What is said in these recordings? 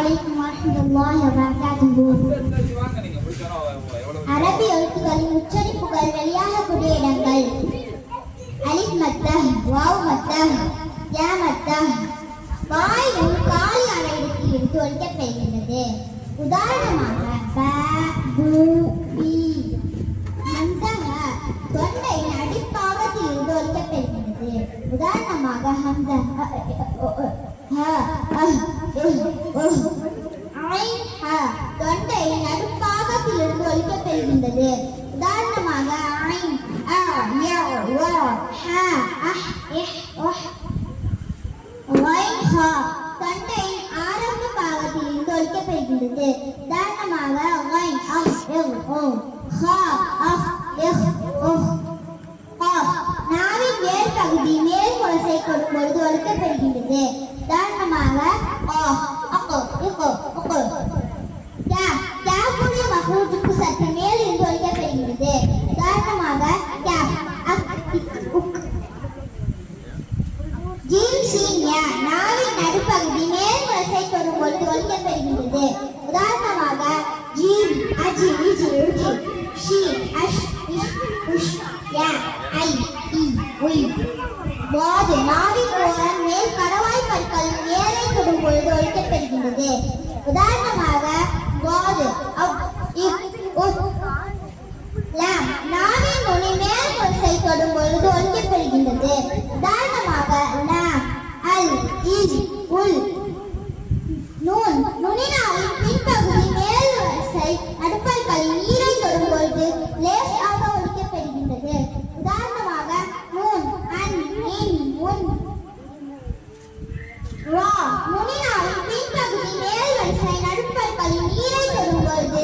அலைக்கும் வரஹ்மத்துல்லாஹி வபரகாத்துஹு. அரபி எழுத்துக்களின் உச்சரிப்புகள் வெளியாகக்கூடிய இடங்கள்: அலிஃப் மத்தஹ், வாவ் மத்தஹ், யா மத்தஹ். வாயில் காலியான இடத்தில் இருந்து ஒலிக்கப்பெறுகின்றது. உதாரணமாக ப, பு, பி. மந்தஹ தொண்டையின் அடிப்பாகத்தில் இருந்து ஒலிக்கப்பெறுகின்றது. உதாரணமாக ஹம்ஸா, ஹ, அஹ், ஐன், ஹ தொண்டையின் நடுப்பாகத்தில் இருந்து ஒலிக்கப்பெறுகின்றது. உதாரணமாக ஐன், அ, ய, வ, ஹ, அஹ், இஹ், உஹ். வைன், ஹ தொண்டையின் ஆரம்ப பாகத்தில் இருந்து ஒலிக்கப்பெறுகின்றது. உதாரணமாக வைன், அஹ், இஹ், உஹ், ஹ, அஹ், இஹ், உஹ். நாவின் மேல் பகுதி மேல் முரசை கொடும் பொழுது ஒலிக்கப்பெறுகின்றது. உதாரணமாக கேஃபுடைய மகரூஜுக்கு சற்று மேல் இருந்து ஒலிக்கப்பெறுகிறது. உதாரணமாக ஜீம், சீன், யா நாவின் நடுப்பகுதி மேல் முரசை கொடும் பொழுது ஒலிக்கப்பெறுகின்றது. உதாரணமாக ஜீம், அஜி, இஜி, உஜி, ஷி, அஷ், இஷ், உஷ், யா, ஐ, இ, உய். வாது நாவின் ஓரம் மேல் கணவாய் பற்கள் மேலே தொடும் பொழுது ஒலிக்கப்பெறுகின்றது. உதாரணமாக வாது, அவ், இவ், உத். லாம் நாவின் நுனி மேல் முரசை தொடும் பொழுது ஒலிக்கப்பெறுகின்றது. உதாரணமாக லாம், அல், இல், உல். நூன் நுனிநாவின் பின்பகுதி மேல் வரிசை நடுப்பற்களின் நீரை தொடும் பொழுது லேசாக ஒலிக்கப்பெறுகின்றது. உதாரணமாக நூன், அன், இன், உன். ரா நுனிநாவின் பின்பகுதி மேல் வரிசை நடுப்பற்களின் நீரை தொடும் பொழுது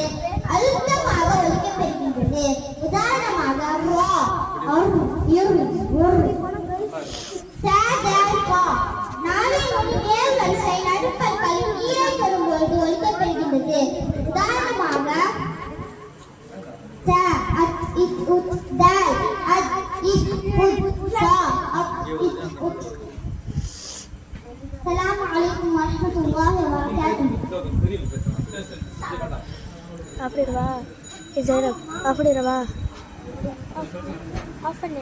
அழுத்தமாக ஒலிக்கப்பெறுகின்றது. உதாரணமாக ரா, அர், இர், உர். நாவின் நுனி மேல் வரிசை நடுப்பற்களின் நீரை தொடும் பொழுது ஒலிக்கப்பெறுகின்றது. உதாரணமாக த, அத், இத், உத், தால், அத், இத், உத், சா, அத், இத், உத். அஸ்ஸலாமு அலைக்கும் வரஹ்மத்துல்லாஹி வபரகாத்துஹு. அப்படிடவா? ஜெயரப் அப்படிடவா? ஆஃப் பண்ணு.